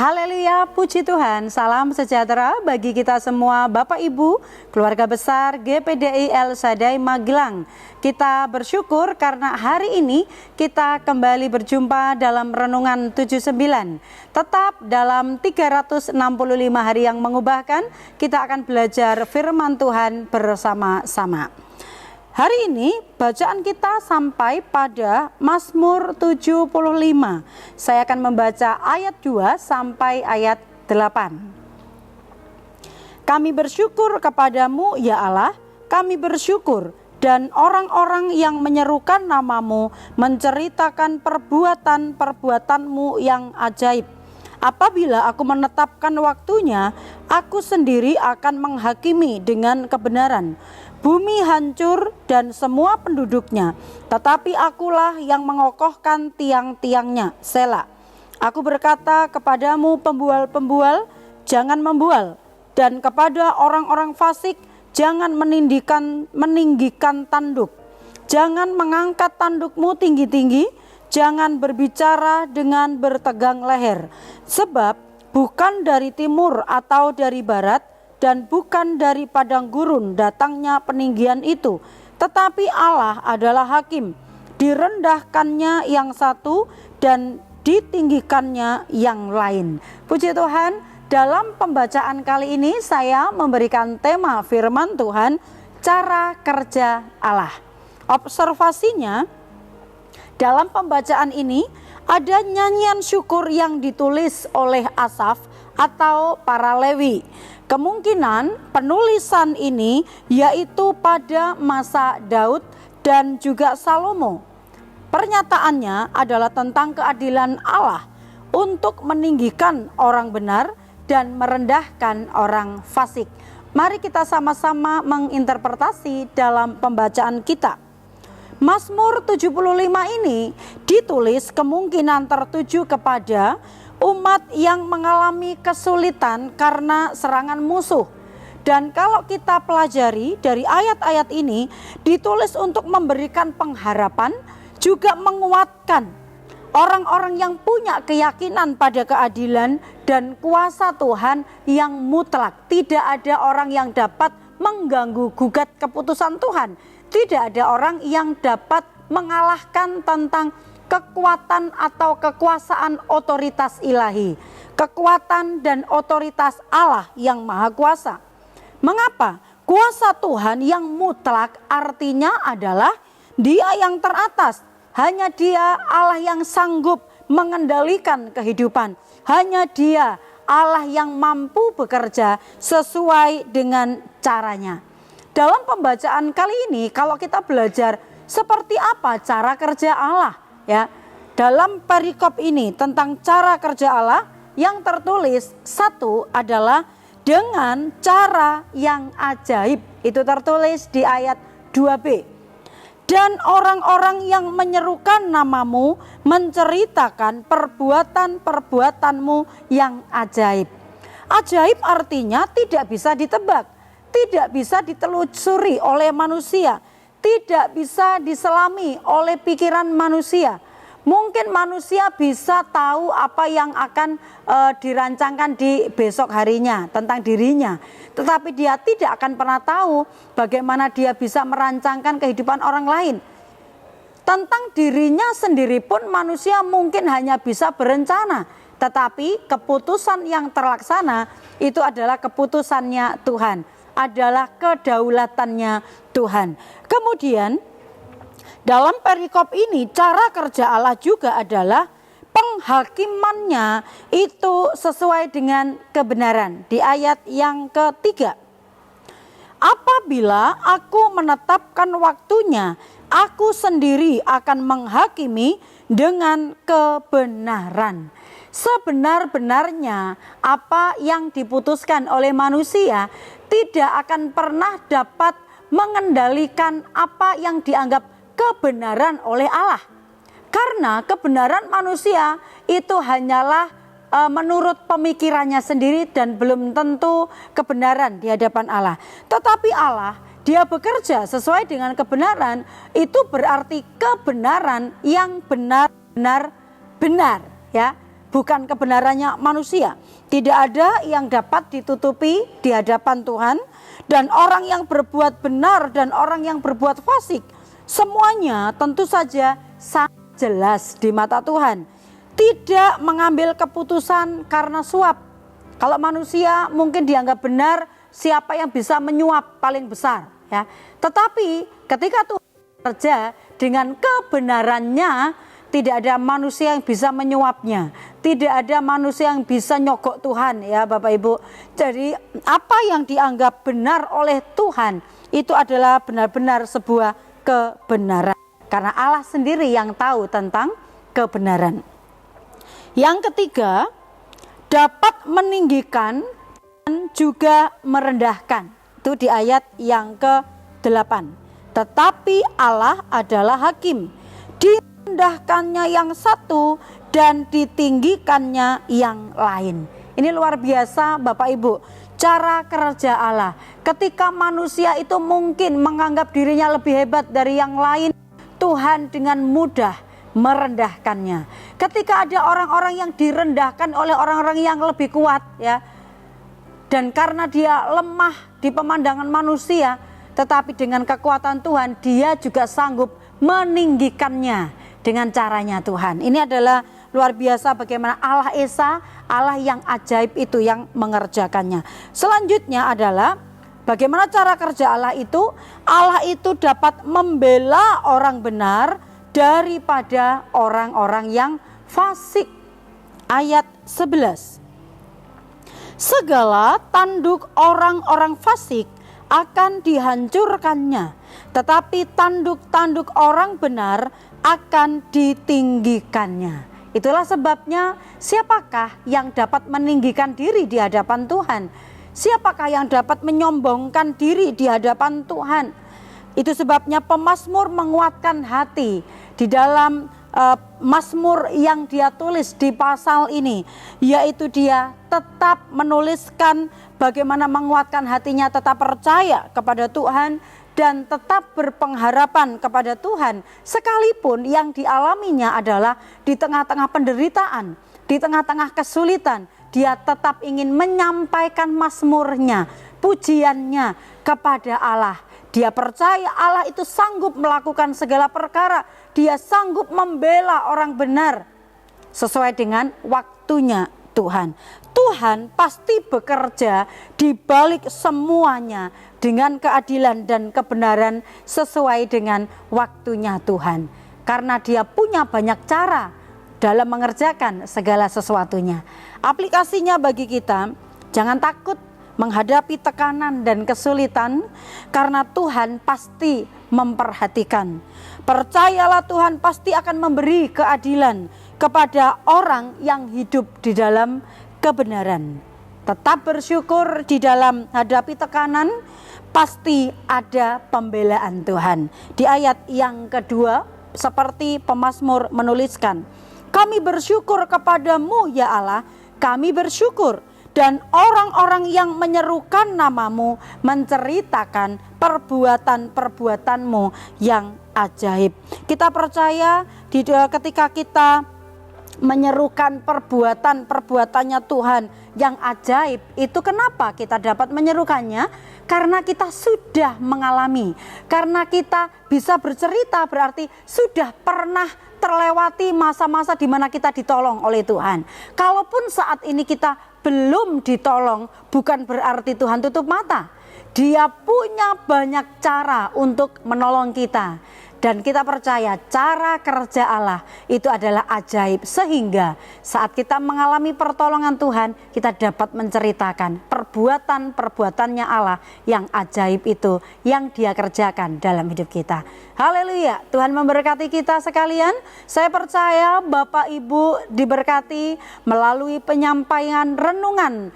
Haleluya, puji Tuhan, salam sejahtera bagi kita semua Bapak Ibu, keluarga besar GPDI El Shaddai Magelang. Kita bersyukur karena hari ini kita kembali berjumpa dalam Renungan 79. Tetap dalam 365 hari yang mengubahkan, kita akan belajar firman Tuhan bersama-sama. Hari ini bacaan kita sampai pada Mazmur 75. Saya akan membaca ayat 2 sampai ayat 8. Kami bersyukur kepadamu ya Allah, kami bersyukur, dan orang-orang yang menyerukan namamu menceritakan perbuatan-perbuatanmu yang ajaib. Apabila aku menetapkan waktunya, aku sendiri akan menghakimi dengan kebenaran. Bumi hancur dan semua penduduknya, tetapi akulah yang mengokohkan tiang-tiangnya. Sela. Aku berkata kepadamu pembual-pembual, jangan membual, dan kepada orang-orang fasik, jangan meninggikan tanduk. Jangan mengangkat tandukmu tinggi-tinggi, jangan berbicara dengan bertegang leher. Sebab bukan dari timur atau dari barat, dan bukan dari padang gurun datangnya peninggian itu, tetapi Allah adalah hakim. Direndahkannya yang satu dan ditinggikannya yang lain. Puji Tuhan, dalam pembacaan kali ini saya memberikan tema firman Tuhan, cara kerja Allah. Observasinya, dalam pembacaan ini ada nyanyian syukur yang ditulis oleh Asaf atau para Lewi. Kemungkinan penulisan ini yaitu pada masa Daud dan juga Salomo. Pernyataannya adalah tentang keadilan Allah untuk meninggikan orang benar dan merendahkan orang fasik. Mari kita sama-sama menginterpretasi dalam pembacaan kita. Mazmur 75 ini ditulis kemungkinan tertuju kepada umat yang mengalami kesulitan karena serangan musuh. Dan kalau kita pelajari dari ayat-ayat ini, ditulis untuk memberikan pengharapan, juga menguatkan orang-orang yang punya keyakinan pada keadilan dan kuasa Tuhan yang mutlak. Tidak ada orang yang dapat mengganggu gugat keputusan Tuhan. Tidak ada orang yang dapat mengalahkan tentang kekuatan atau kekuasaan otoritas ilahi, kekuatan dan otoritas Allah yang maha kuasa. Mengapa? Kuasa Tuhan yang mutlak artinya adalah Dia yang teratas. Hanya Dia Allah yang sanggup mengendalikan kehidupan. Hanya Dia Allah yang mampu bekerja sesuai dengan caranya. Dalam pembacaan kali ini, kalau kita belajar seperti apa cara kerja Allah, ya, dalam perikop ini tentang cara kerja Allah yang tertulis, satu adalah dengan cara yang ajaib. Itu tertulis di ayat 2b. Dan orang-orang yang menyerukan namamu menceritakan perbuatan-perbuatanmu yang ajaib. Ajaib artinya tidak bisa ditebak, tidak bisa ditelusuri oleh manusia, tidak bisa diselami oleh pikiran manusia. Mungkin manusia bisa tahu apa yang akan dirancangkan di besok harinya tentang dirinya, tetapi dia tidak akan pernah tahu bagaimana dia bisa merancangkan kehidupan orang lain. Tentang dirinya sendiri pun manusia mungkin hanya bisa berencana, tetapi keputusan yang terlaksana itu adalah keputusannya Tuhan, adalah kedaulatannya Tuhan. Kemudian dalam perikop ini cara kerja Allah juga adalah penghakimannya itu sesuai dengan kebenaran. Di ayat yang ketiga, apabila aku menetapkan waktunya, aku sendiri akan menghakimi dengan kebenaran. Sebenar-benarnya apa yang diputuskan oleh manusia tidak akan pernah dapat mengendalikan apa yang dianggap kebenaran oleh Allah. Karena kebenaran manusia itu hanyalah menurut pemikirannya sendiri dan belum tentu kebenaran di hadapan Allah. Tetapi Allah, Dia bekerja sesuai dengan kebenaran, itu berarti kebenaran yang benar-benar benar, ya. bukan kebenarannya manusia. Tidak ada yang dapat ditutupi di hadapan Tuhan. Dan orang yang berbuat benar dan orang yang berbuat fasik, semuanya tentu saja sangat jelas di mata Tuhan. Tidak mengambil keputusan karena suap. Kalau manusia mungkin dianggap benar, siapa yang bisa menyuap paling besar, ya. Tetapi ketika Tuhan bekerja dengan kebenarannya, tidak ada manusia yang bisa menyuapnya. Tidak ada manusia yang bisa nyogok Tuhan, ya Bapak Ibu. Jadi apa yang dianggap benar oleh Tuhan itu adalah benar-benar sebuah kebenaran. Karena Allah sendiri yang tahu tentang kebenaran. Yang ketiga, dapat meninggikan dan juga merendahkan. Itu di ayat yang ke-8. Tetapi Allah adalah hakim. Direndahkannya yang satu dan ditinggikannya yang lain. Ini luar biasa Bapak Ibu, cara kerja Allah. Ketika manusia itu mungkin menganggap dirinya lebih hebat dari yang lain, Tuhan dengan mudah merendahkannya. Ketika ada orang-orang yang direndahkan oleh orang-orang yang lebih kuat, ya, dan karena dia lemah di pemandangan manusia, tetapi dengan kekuatan Tuhan dia juga sanggup meninggikannya dengan caranya Tuhan. Ini adalah luar biasa bagaimana Allah Esa, Allah yang ajaib itu yang mengerjakannya. Selanjutnya adalah bagaimana cara kerja Allah itu. Allah itu dapat membela orang benar daripada orang-orang yang fasik. Ayat 11. Segala tanduk orang-orang fasik akan dihancurkannya, tetapi tanduk-tanduk orang benar akan ditinggikannya. Itulah sebabnya siapakah yang dapat meninggikan diri di hadapan Tuhan? Siapakah yang dapat menyombongkan diri di hadapan Tuhan? Itu sebabnya pemazmur menguatkan hati di dalam mazmur yang dia tulis di pasal ini, yaitu dia tetap menuliskan bagaimana menguatkan hatinya tetap percaya kepada Tuhan dan tetap berpengharapan kepada Tuhan, sekalipun yang dialaminya adalah di tengah-tengah penderitaan, di tengah-tengah kesulitan. Dia tetap ingin menyampaikan mazmurnya, pujiannya kepada Allah. Dia percaya Allah itu sanggup melakukan segala perkara. Dia sanggup membela orang benar sesuai dengan waktunya Tuhan. Tuhan pasti bekerja di balik semuanya dengan keadilan dan kebenaran sesuai dengan waktunya Tuhan. Karena dia punya banyak cara dalam mengerjakan segala sesuatunya. Aplikasinya bagi kita, jangan takut menghadapi tekanan dan kesulitan, karena Tuhan pasti memperhatikan. Percayalah Tuhan pasti akan memberi keadilan kepada orang yang hidup di dalam kebenaran. Tetap bersyukur di dalam hadapi tekanan, pasti ada pembelaan Tuhan. Di ayat yang kedua, seperti pemazmur menuliskan, kami bersyukur kepadamu ya Allah, kami bersyukur. Dan orang-orang yang menyerukan namamu menceritakan perbuatan-perbuatanmu yang ajaib. Kita percaya ketika kita menyerukan perbuatan-perbuatannya Tuhan yang ajaib, itu kenapa kita dapat menyerukannya? Karena kita sudah mengalami, karena kita bisa bercerita, berarti sudah pernah terlewati masa-masa di mana kita ditolong oleh Tuhan. Kalaupun saat ini kita belum ditolong, bukan berarti Tuhan tutup mata. Dia punya banyak cara untuk menolong kita. Dan kita percaya cara kerja Allah itu adalah ajaib, sehingga saat kita mengalami pertolongan Tuhan, kita dapat menceritakan perbuatan-perbuatannya Allah yang ajaib itu yang Dia kerjakan dalam hidup kita. Haleluya, Tuhan memberkati kita sekalian. Saya percaya Bapak Ibu diberkati melalui penyampaian renungan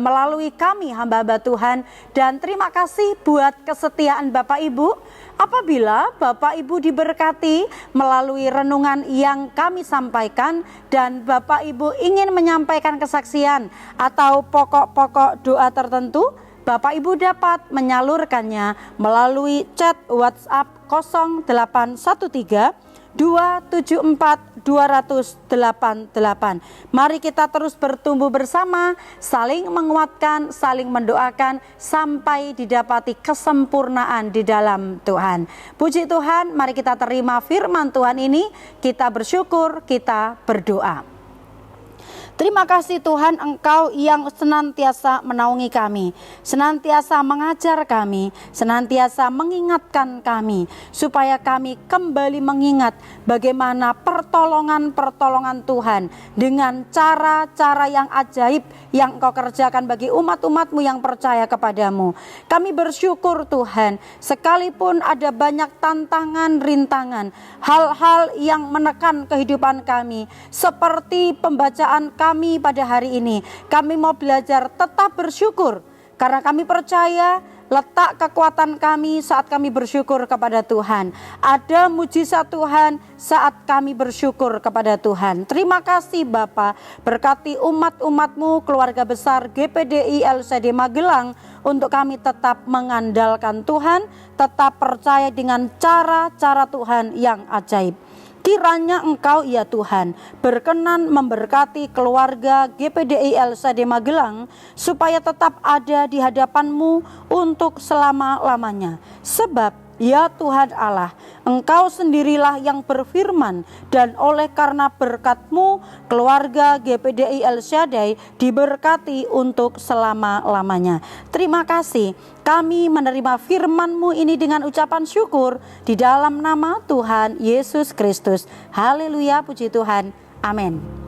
melalui kami hamba-hamba Tuhan. Dan terima kasih buat kesetiaan Bapak Ibu. Apabila Bapak Ibu diberkati melalui renungan yang kami sampaikan dan Bapak Ibu ingin menyampaikan kesaksian atau pokok-pokok doa tertentu, Bapak Ibu dapat menyalurkannya melalui chat WhatsApp 0813 274 288. Mari kita terus bertumbuh bersama, saling menguatkan, saling mendoakan sampai didapati kesempurnaan di dalam Tuhan. Puji Tuhan, mari kita terima firman Tuhan ini, kita bersyukur, kita berdoa. Terima kasih Tuhan, Engkau yang senantiasa menaungi kami, senantiasa mengajar kami, senantiasa mengingatkan kami, supaya kami kembali mengingat bagaimana pertolongan-pertolongan Tuhan dengan cara-cara yang ajaib yang Engkau kerjakan bagi umat-umat-Mu yang percaya kepadamu. Kami bersyukur Tuhan, sekalipun ada banyak tantangan, rintangan, hal-hal yang menekan kehidupan kami, seperti pembacaan kami pada hari ini, kami mau belajar tetap bersyukur, karena kami percaya letak kekuatan kami saat kami bersyukur kepada Tuhan. Ada mujizat Tuhan saat kami bersyukur kepada Tuhan. Terima kasih Bapa, berkati umat-umat-Mu, keluarga besar GPDI LCD Magelang, untuk kami tetap mengandalkan Tuhan, tetap percaya dengan cara-cara Tuhan yang ajaib. Kiranya Engkau ya Tuhan berkenan memberkati keluarga GPDI LCD Magelang supaya tetap ada di hadapan-Mu untuk selama-lamanya. Sebab ya Tuhan Allah, Engkau sendirilah yang berfirman, dan oleh karena berkat-Mu keluarga GPDI LCD diberkati untuk selama-lamanya. Terima kasih. Kami menerima firman-Mu ini dengan ucapan syukur di dalam nama Tuhan Yesus Kristus. Haleluya, puji Tuhan. Amin.